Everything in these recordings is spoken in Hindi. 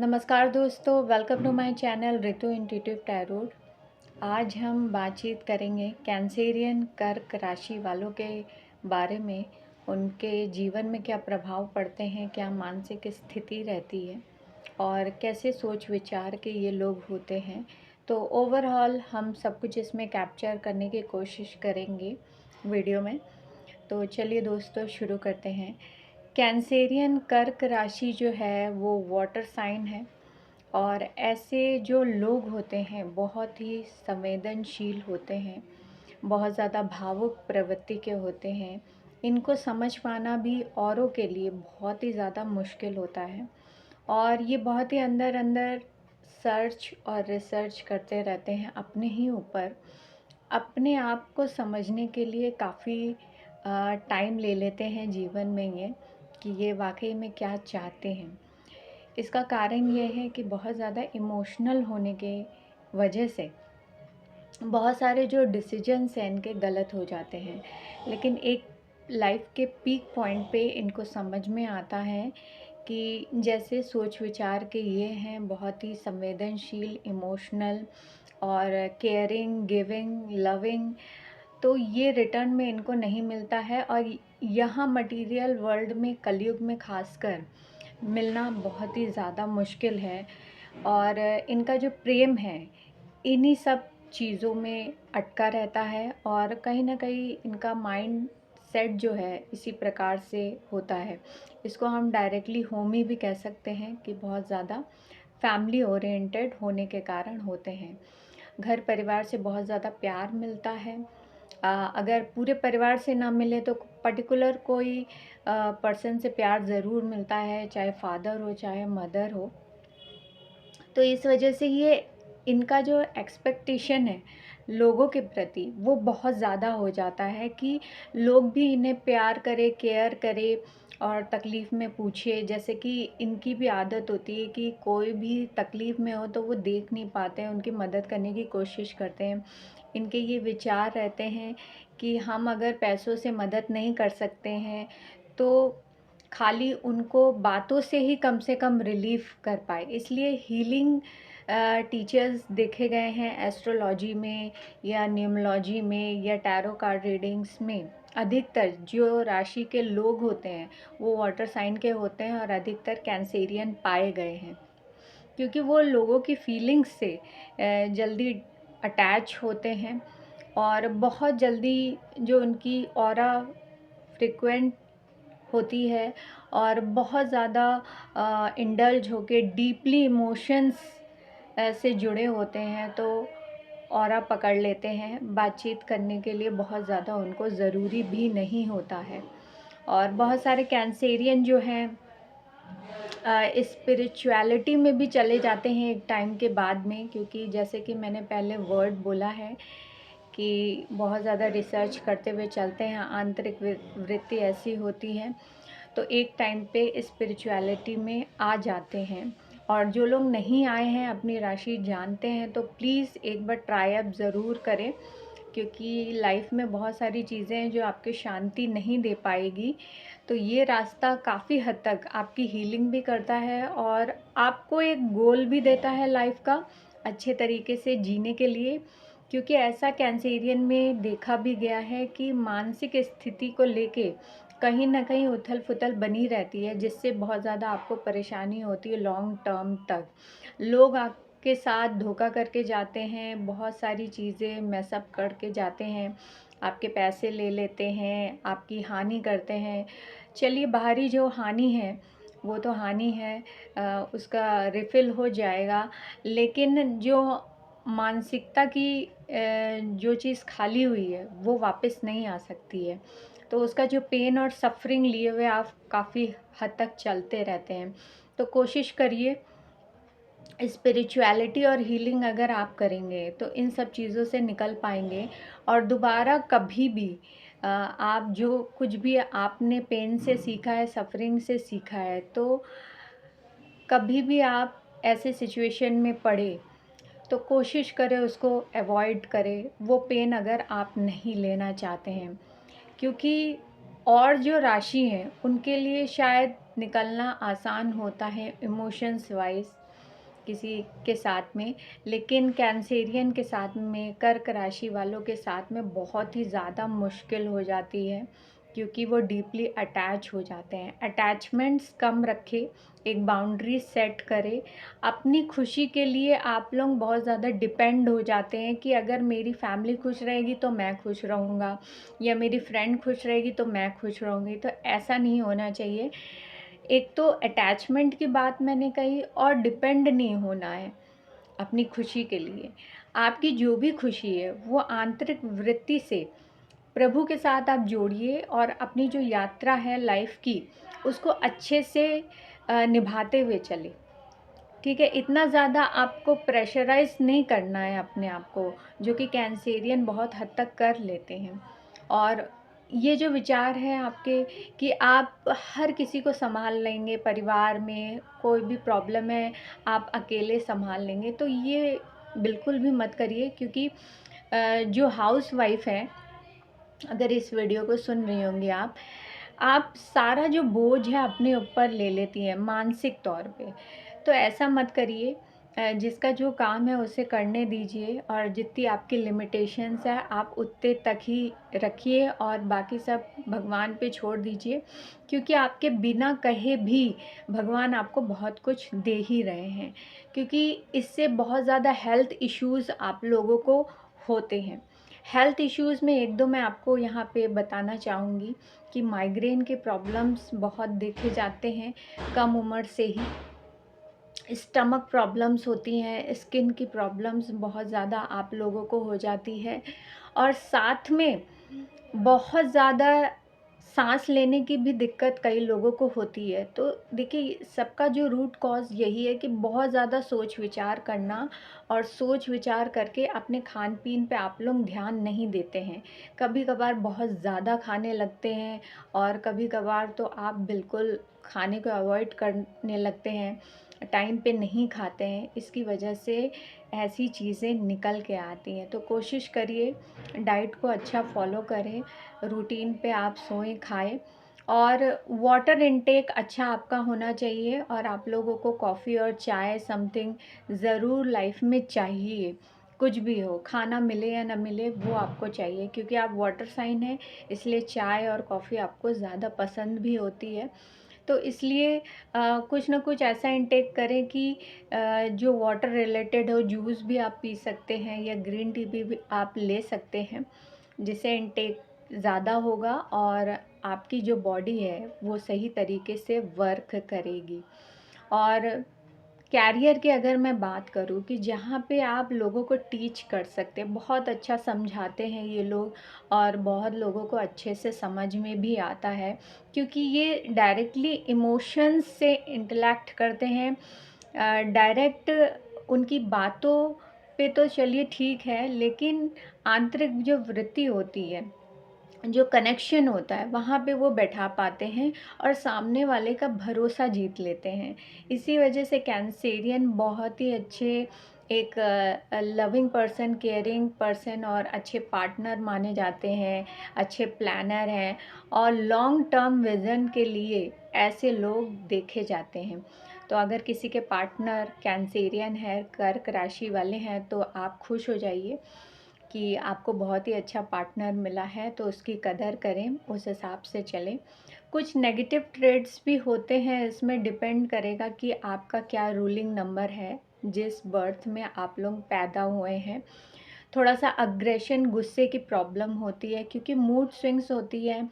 नमस्कार दोस्तों, welcome to my channel Ritu intuitive tarot. आज हम बातचीत करेंगे कैंसेरियन कर्क राशि वालों के बारे में। उनके जीवन में क्या प्रभाव पड़ते हैं, क्या मानसिक स्थिति रहती है और कैसे सोच विचार के ये लोग होते हैं। तो ओवरऑल हम सब कुछ इसमें कैप्चर करने की कोशिश करेंगे वीडियो में। तो चलिए दोस्तों शुरू करते हैं। कैंसेरियन कर्क राशि जो है वो वाटर साइन है और ऐसे जो लोग होते हैं बहुत ही संवेदनशील होते हैं, बहुत ज़्यादा भावुक प्रवृत्ति के होते हैं। इनको समझ पाना भी औरों के लिए बहुत ही ज़्यादा मुश्किल होता है और ये बहुत ही अंदर अंदर सर्च और रिसर्च करते रहते हैं अपने ही ऊपर। अपने आप को समझने के लिए काफ़ी टाइम ले लेते हैं जीवन में ये कि ये वाकई में क्या चाहते हैं। इसका कारण ये है कि बहुत ज़्यादा इमोशनल होने के वजह से बहुत सारे जो डिसीजंस हैं इनके गलत हो जाते हैं, लेकिन एक लाइफ के पीक पॉइंट पे इनको समझ में आता है कि जैसे सोच विचार के ये हैं बहुत ही संवेदनशील, इमोशनल और केयरिंग, गिविंग, लविंग, तो ये रिटर्न में इनको नहीं मिलता है। और यहाँ मटेरियल वर्ल्ड में कलयुग में खासकर मिलना बहुत ही ज़्यादा मुश्किल है और इनका जो प्रेम है इन्हीं सब चीज़ों में अटका रहता है और कहीं ना कहीं इनका माइंड सेट जो है इसी प्रकार से होता है। इसको हम डायरेक्टली होमी भी कह सकते हैं कि बहुत ज़्यादा फैमिली ओरिएंटेड होने के कारण होते हैं। घर परिवार से बहुत ज़्यादा प्यार मिलता है। अगर पूरे परिवार से ना मिले तो पर्टिकुलर कोई पर्सन से प्यार ज़रूर मिलता है, चाहे फादर हो चाहे मदर हो। तो इस वजह से ये इनका जो एक्सपेक्टेशन है लोगों के प्रति वो बहुत ज़्यादा हो जाता है कि लोग भी इन्हें प्यार करे, केयर करे और तकलीफ़ में पूछे। जैसे कि इनकी भी आदत होती है कि कोई भी तकलीफ़ में हो तो वो देख नहीं पाते हैं, उनकी मदद करने की कोशिश करते हैं। इनके ये विचार रहते हैं कि हम अगर पैसों से मदद नहीं कर सकते हैं तो खाली उनको बातों से ही कम से कम रिलीफ़ कर पाए। इसलिए हीलिंग टीचर्स देखे गए हैं एस्ट्रोलॉजी में या न्यूमरोलॉजी में या टैरो कार्ड रीडिंग्स में। अधिकतर जो राशि के लोग होते हैं वो वाटर साइन के होते हैं और अधिकतर कैंसेरियन पाए गए हैं, क्योंकि वो लोगों की फीलिंग्स से जल्दी अटैच होते हैं और बहुत जल्दी जो उनकी ऑरा फ्रिक्वेंट होती है और बहुत ज़्यादा इंडल्ज होके डीपली इमोशंस से जुड़े होते हैं, तो ऑरा पकड़ लेते हैं। बातचीत करने के लिए बहुत ज़्यादा उनको ज़रूरी भी नहीं होता है। और बहुत सारे कैंसेरियन जो हैं स्पिरिचुअलिटी में भी चले जाते हैं एक टाइम के बाद में, क्योंकि जैसे कि मैंने पहले वर्ड बोला है कि बहुत ज़्यादा रिसर्च करते हुए चलते हैं, आंतरिक वृत्ति ऐसी होती है तो एक टाइम पे स्पिरिचुअलिटी में आ जाते हैं। और जो लोग नहीं आए हैं, अपनी राशि जानते हैं, तो प्लीज़ एक बार ट्राई अप ज़रूर करें, क्योंकि लाइफ में बहुत सारी चीज़ें हैं जो आपकी शांति नहीं दे पाएगी। तो ये रास्ता काफ़ी हद तक आपकी हीलिंग भी करता है और आपको एक गोल भी देता है लाइफ का अच्छे तरीके से जीने के लिए। क्योंकि ऐसा कैंसेरियन में देखा भी गया है कि मानसिक स्थिति को लेके कहीं ना कहीं उथल पुथल बनी रहती है, जिससे बहुत ज़्यादा आपको परेशानी होती है लॉन्ग टर्म तक। लोग आपके साथ धोखा करके जाते हैं, बहुत सारी चीज़ें मैसअप करके जाते हैं, आपके पैसे ले लेते हैं, आपकी हानि करते हैं। चलिए, बाहरी जो हानि है वो तो हानि है, उसका रिफ़िल हो जाएगा, लेकिन जो मानसिकता की जो चीज़ खाली हुई है वो वापस नहीं आ सकती है। तो उसका जो पेन और सफ़रिंग लिए हुए आप काफ़ी हद तक चलते रहते हैं। तो कोशिश करिए, स्पिरिचुअलिटी और हीलिंग अगर आप करेंगे तो इन सब चीज़ों से निकल पाएंगे और दोबारा कभी भी आप जो कुछ भी आपने पेन से सीखा है, सफ़रिंग से सीखा है, तो कभी भी आप ऐसे सिचुएशन में पड़े तो कोशिश करें उसको अवॉइड करें, वो पेन अगर आप नहीं लेना चाहते हैं। क्योंकि और जो राशि हैं उनके लिए शायद निकलना आसान होता है इमोशंस वाइज, किसी के साथ में, लेकिन कैंसेरियन के साथ में, कर्क राशि वालों के साथ में बहुत ही ज़्यादा मुश्किल हो जाती है, क्योंकि वो डीपली अटैच हो जाते हैं। अटैचमेंट्स कम रखें, एक बाउंड्री सेट करें। अपनी खुशी के लिए आप लोग बहुत ज़्यादा डिपेंड हो जाते हैं कि अगर मेरी फैमिली खुश रहेगी तो मैं खुश रहूँगा, या मेरी फ्रेंड खुश रहेगी तो मैं खुश रहूँगी। तो ऐसा नहीं होना चाहिए। एक तो अटैचमेंट की बात मैंने कही, और डिपेंड नहीं होना है अपनी खुशी के लिए। आपकी जो भी खुशी है वो आंतरिक वृत्ति से प्रभु के साथ आप जोड़िए, और अपनी जो यात्रा है लाइफ की उसको अच्छे से निभाते हुए चले। ठीक है, इतना ज़्यादा आपको प्रेशराइज़ नहीं करना है अपने आप को, जो कि कैंसेरियन बहुत हद तक कर लेते हैं। और ये जो विचार है आपके कि आप हर किसी को सँभाल लेंगे, परिवार में कोई भी प्रॉब्लम है आप अकेले सँभाल लेंगे, तो ये बिल्कुल भी मत करिए। क्योंकि जो हाउसवाइफ़ है, अगर इस वीडियो को सुन रही होंगी आप सारा जो बोझ है अपने ऊपर ले लेती हैं मानसिक तौर पे। तो ऐसा मत करिए। जिसका जो काम है उसे करने दीजिए, और जितनी आपकी लिमिटेशंस है आप उतने तक ही रखिए, और बाकी सब भगवान पे छोड़ दीजिए। क्योंकि आपके बिना कहे भी भगवान आपको बहुत कुछ दे ही रहे हैं, क्योंकि इससे बहुत ज़्यादा हेल्थ इश्यूज़ आप लोगों को होते हैं। हेल्थ इश्यूज़ में एक दो मैं आपको यहाँ पे बताना चाहूँगी कि माइग्रेन के प्रॉब्लम्स बहुत देखे जाते हैं कम उम्र से ही। स्टमक प्रॉब्लम्स होती हैं, स्किन की प्रॉब्लम्स बहुत ज़्यादा आप लोगों को हो जाती है, और साथ में बहुत ज़्यादा सांस लेने की भी दिक्कत कई लोगों को होती है। तो देखिए, सबका जो रूट कॉज़ यही है कि बहुत ज़्यादा सोच विचार करना, और सोच विचार करके अपने खान पीन पे आप लोग ध्यान नहीं देते हैं। कभी कभार बहुत ज़्यादा खाने लगते हैं, और कभी कभार तो आप बिल्कुल खाने को अवॉइड करने लगते हैं, टाइम पे नहीं खाते हैं। इसकी वजह से ऐसी चीज़ें निकल के आती हैं। तो कोशिश करिए डाइट को अच्छा फॉलो करें, रूटीन पे आप सोएं खाएं, और वाटर इनटेक अच्छा आपका होना चाहिए। और आप लोगों को कॉफ़ी और चाय समथिंग ज़रूर लाइफ में चाहिए। कुछ भी हो, खाना मिले या ना मिले, वो आपको चाहिए, क्योंकि आप वाटर साइन है, इसलिए चाय और कॉफ़ी आपको ज़्यादा पसंद भी होती है। तो इसलिए कुछ ना कुछ ऐसा इंटेक करें कि जो वाटर रिलेटेड हो। जूस भी आप पी सकते हैं, या ग्रीन टी भी आप ले सकते हैं, जिससे इंटेक ज़्यादा होगा, और आपकी जो बॉडी है वो सही तरीके से वर्क करेगी। और कैरियर की अगर मैं बात करूँ कि जहाँ पे आप लोगों को टीच कर सकते हैं, बहुत अच्छा समझाते हैं ये लोग, और बहुत लोगों को अच्छे से समझ में भी आता है, क्योंकि ये डायरेक्टली इमोशंस से इंटलैक्ट करते हैं। डायरेक्ट उनकी बातों पे तो चलिए ठीक है, लेकिन आंतरिक जो वृत्ति होती है, जो कनेक्शन होता है, वहाँ पे वो बैठा पाते हैं, और सामने वाले का भरोसा जीत लेते हैं। इसी वजह से कैंसेरियन बहुत ही अच्छे एक लविंग पर्सन, केयरिंग पर्सन, और अच्छे पार्टनर माने जाते हैं, अच्छे प्लानर हैं, और लॉन्ग टर्म विज़न के लिए ऐसे लोग देखे जाते हैं। तो अगर किसी के पार्टनर कैंसेरियन है, कर्क राशि वाले हैं, तो आप खुश हो जाइए कि आपको बहुत ही अच्छा पार्टनर मिला है। तो उसकी कदर करें, उस हिसाब से चलें। कुछ नेगेटिव ट्रेड्स भी होते हैं, इसमें डिपेंड करेगा कि आपका क्या रूलिंग नंबर है, जिस बर्थ में आप लोग पैदा हुए हैं। थोड़ा सा अग्रेशन, गुस्से की प्रॉब्लम होती है, क्योंकि मूड स्विंग्स होती है।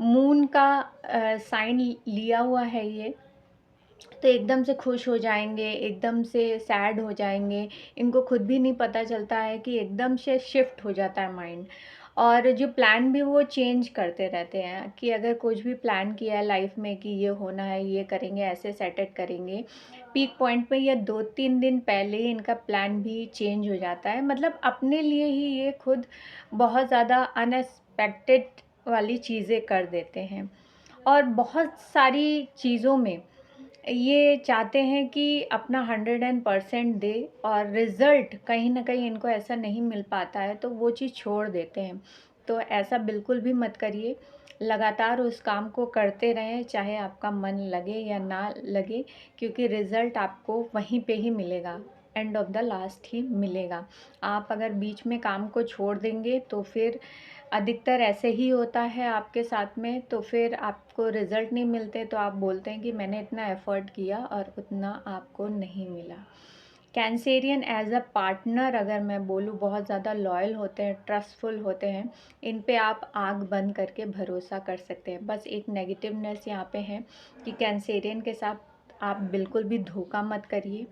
मून का साइन लिया हुआ है ये, तो एकदम से खुश हो जाएंगे, एकदम से सैड हो जाएंगे। इनको खुद भी नहीं पता चलता है कि एकदम से शिफ्ट हो जाता है माइंड। और जो प्लान भी वो चेंज करते रहते हैं, कि अगर कुछ भी प्लान किया है लाइफ में कि ये होना है, ये करेंगे, ऐसे सेटेट करेंगे, पीक पॉइंट पे या 2-3 दिन पहले ही इनका प्लान भी चेंज हो जाता है। मतलब अपने लिए ही ये खुद बहुत ज़्यादा अनएक्सपेक्टेड वाली चीज़ें कर देते हैं, और बहुत सारी चीज़ों में ये चाहते हैं कि अपना 100% दे, और रिज़ल्ट कहीं न कहीं इनको ऐसा नहीं मिल पाता है, तो वो चीज़ छोड़ देते हैं। तो ऐसा बिल्कुल भी मत करिए। लगातार उस काम को करते रहें, चाहे आपका मन लगे या ना लगे, क्योंकि रिज़ल्ट आपको वहीं पे ही मिलेगा, एंड ऑफ द लास्ट ही मिलेगा। आप अगर बीच में काम को छोड़ देंगे तो फिर अधिकतर ऐसे ही होता है आपके साथ में, तो फिर आपको रिज़ल्ट नहीं मिलते, तो आप बोलते हैं कि मैंने इतना एफ़र्ट किया और उतना आपको नहीं मिला। कैंसेरियन एज़ अ पार्टनर अगर मैं बोलूँ बहुत ज़्यादा लॉयल होते हैं, ट्रस्टफुल होते हैं, इन पे आप आँख बंद करके भरोसा कर सकते हैं। बस एक नेगेटिवनेस यहाँ पे है कि कैंसेरियन के साथ आप बिल्कुल भी धोखा मत करिए,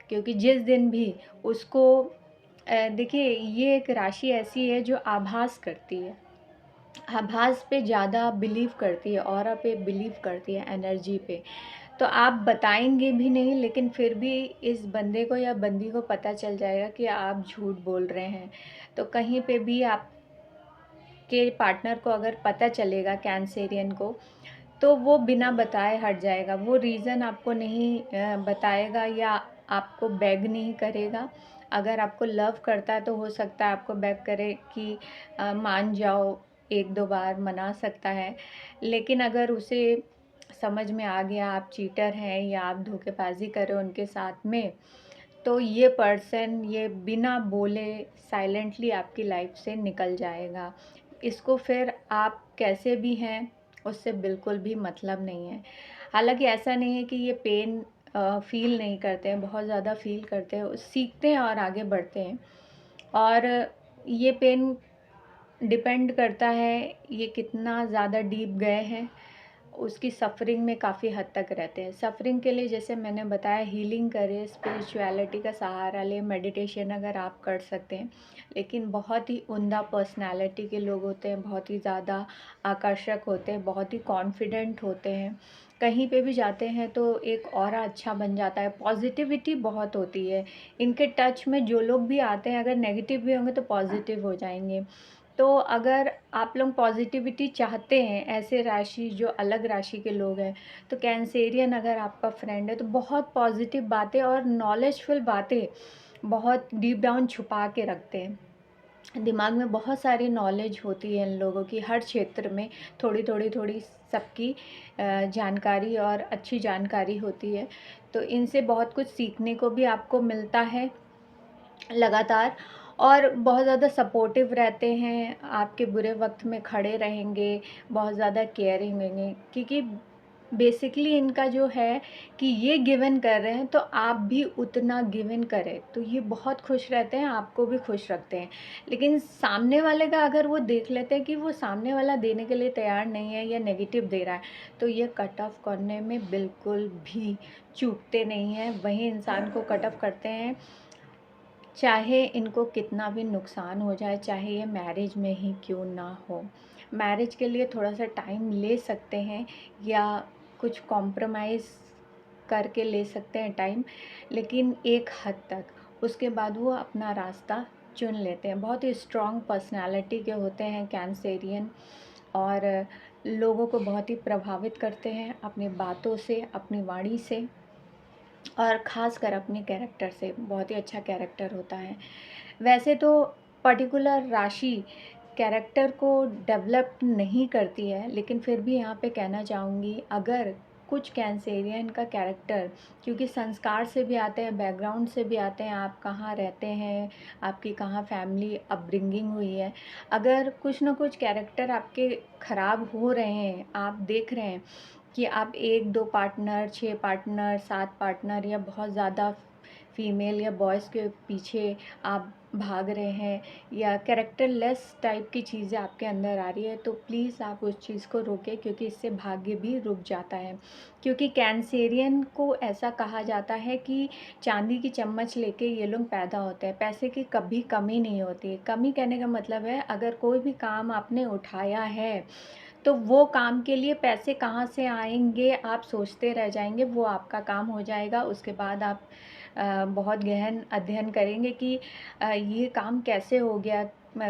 क्योंकि जिस दिन भी उसको देखिए, ये एक राशि ऐसी है जो आभास करती है, आभास पे ज़्यादा बिलीव करती है, ऑरा पे बिलीव करती है, एनर्जी पे। तो आप बताएँगे भी नहीं, लेकिन फिर भी इस बंदे को या बंदी को पता चल जाएगा कि आप झूठ बोल रहे हैं। तो कहीं पे भी आपके पार्टनर को अगर पता चलेगा, कैंसेरियन को, तो वो बिना बताए हट जाएगा। वो रीज़न आपको नहीं बताएगा या आपको बेग नहीं करेगा। अगर आपको लव करता है तो हो सकता है आपको बेग करे कि मान जाओ, 1-2 बार मना सकता है। लेकिन अगर उसे समझ में आ गया आप चीटर हैं या आप धोखेबाज़ी कर रहे हो उनके साथ में, तो ये पर्सन ये बिना बोले साइलेंटली आपकी लाइफ से निकल जाएगा। इसको फिर आप कैसे भी हैं, उससे बिल्कुल भी मतलब नहीं है। हालाँकि ऐसा नहीं है कि ये पेन फ़ील नहीं करते हैं, बहुत ज़्यादा फ़ील करते हैं, सीखते हैं और आगे बढ़ते हैं। और ये पेन डिपेंड करता है ये कितना ज़्यादा डीप गए हैं, उसकी सफ़रिंग में काफ़ी हद तक रहते हैं। सफ़रिंग के लिए जैसे मैंने बताया, हीलिंग करें, स्पिरिचुअलिटी का सहारा लें, मेडिटेशन अगर आप कर सकते हैं। लेकिन बहुत ही उम्दा पर्सनैलिटी के लोग होते हैं, बहुत ही ज़्यादा आकर्षक होते हैं, बहुत ही कॉन्फिडेंट होते हैं। कहीं पे भी जाते हैं तो एक ऑरा अच्छा बन जाता है, पॉज़िटिविटी बहुत होती है। इनके टच में जो लोग भी आते हैं, अगर नेगेटिव भी होंगे तो पॉज़िटिव हो जाएँगे। तो अगर आप लोग पॉजिटिविटी चाहते हैं, ऐसे राशि जो अलग राशि के लोग हैं, तो कैंसेरियन अगर आपका फ्रेंड है तो बहुत पॉजिटिव बातें और नॉलेजफुल बातें बहुत डीप डाउन छुपा के रखते हैं। दिमाग में बहुत सारी नॉलेज होती है इन लोगों की, हर क्षेत्र में थोड़ी-थोड़ी सबकी जानकारी और अच्छी जानकारी होती है। तो इनसे बहुत कुछ सीखने को भी आपको मिलता है लगातार, और बहुत ज़्यादा सपोर्टिव रहते हैं, आपके बुरे वक़्त में खड़े रहेंगे, बहुत ज़्यादा केयरिंग होंगे, क्योंकि बेसिकली इनका जो है कि ये गिवन कर रहे हैं तो आप भी उतना गिवन करें, तो ये बहुत खुश रहते हैं, आपको भी खुश रखते हैं। लेकिन सामने वाले का अगर वो देख लेते हैं कि वो सामने वाला देने के लिए तैयार नहीं है या नेगेटिव दे रहा है, तो ये कट ऑफ करने में बिल्कुल भी चूकते नहीं हैं, वही इंसान को कट ऑफ करते हैं, चाहे इनको कितना भी नुकसान हो जाए, चाहे ये मैरिज में ही क्यों ना हो। मैरिज के लिए थोड़ा-सा टाइम ले सकते हैं या कुछ कॉम्प्रोमाइज़ करके ले सकते हैं टाइम, लेकिन एक हद तक। उसके बाद वो अपना रास्ता चुन लेते हैं। बहुत ही स्ट्रॉन्ग पर्सनैलिटी के होते हैं कैंसेरियन, और लोगों को बहुत ही प्रभावित करते हैं अपनी बातों से, अपनी वाणी से, और ख़ासकर अपने कैरेक्टर से। बहुत ही अच्छा कैरेक्टर होता है। वैसे तो पर्टिकुलर राशि कैरेक्टर को डेवलप नहीं करती है, लेकिन फिर भी यहाँ पे कहना चाहूँगी, अगर कुछ कैंसेरियन का कैरेक्टर, क्योंकि संस्कार से भी आते हैं, बैकग्राउंड से भी आते हैं, आप कहाँ रहते हैं, आपकी कहाँ फैमिली अपब्रिंगिंग हुई है। अगर कुछ ना कुछ कैरेक्टर आपके ख़राब हो रहे हैं, आप देख रहे हैं कि आप 1-2 पार्टनर, 6 पार्टनर, 7 पार्टनर या बहुत ज़्यादा फीमेल या बॉयज़ के पीछे आप भाग रहे हैं, या कैरेक्टरलेस टाइप की चीज़ें आपके अंदर आ रही है, तो प्लीज़ आप उस चीज़ को रोकें, क्योंकि इससे भाग्य भी रुक जाता है। क्योंकि कैंसेरियन को ऐसा कहा जाता है कि चांदी की चम्मच लेके ये लोग पैदा होते हैं, पैसे की कभी कमी नहीं होती है। कमी कहने का मतलब है, अगर कोई भी काम आपने उठाया है तो वो काम के लिए पैसे कहाँ से आएँगे आप सोचते रह जाएँगे, वो आपका काम हो जाएगा। उसके बाद आप बहुत गहन अध्ययन करेंगे कि ये काम कैसे हो गया,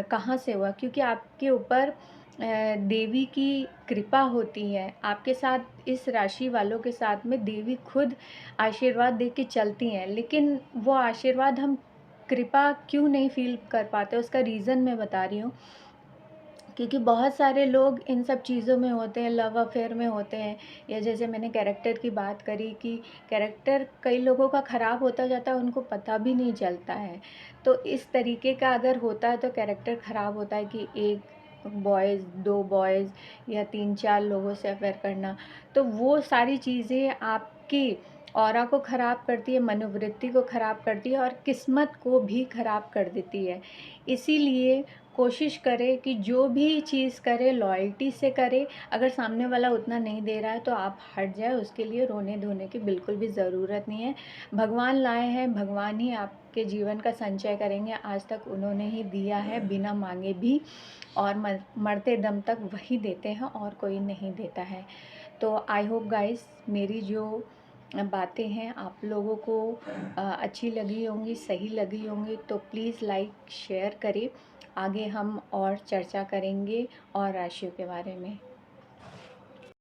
कहाँ से हुआ, क्योंकि आपके ऊपर देवी की कृपा होती है। आपके साथ, इस राशि वालों के साथ में देवी खुद आशीर्वाद दे के चलती हैं, लेकिन वो आशीर्वाद हम कृपा क्यों नहीं फ़ील कर पाते, उसका रीज़न मैं बता रही हूँ। क्योंकि बहुत सारे लोग इन सब चीज़ों में होते हैं, लव अफेयर में होते हैं, या जैसे मैंने कैरेक्टर की बात करी कि कैरेक्टर कई लोगों का ख़राब होता जाता है, उनको पता भी नहीं चलता है। तो इस तरीके का अगर होता है तो कैरेक्टर ख़राब होता है कि एक बॉयज़, 2 बॉयज़ या 3-4 लोगों से अफेयर करना, तो वो सारी चीज़ें आपकी ऑरा को ख़राब करती है, मनोवृत्ति को ख़राब करती है और किस्मत को भी ख़राब कर देती है। इसीलिए कोशिश करें कि जो भी चीज़ करें लॉयल्टी से करें। अगर सामने वाला उतना नहीं दे रहा है तो आप हट जाए, उसके लिए रोने धोने की बिल्कुल भी ज़रूरत नहीं है। भगवान लाए हैं, भगवान ही आपके जीवन का संचय करेंगे। आज तक उन्होंने ही दिया है बिना मांगे भी, और मरते दम तक वही देते हैं और कोई नहीं देता है। तो आई होप गाइस मेरी जो बातें हैं आप लोगों को अच्छी लगी होंगी, सही लगी होंगी, तो प्लीज़ लाइक शेयर करें। आगे हम और चर्चा करेंगे और राशियों के बारे में।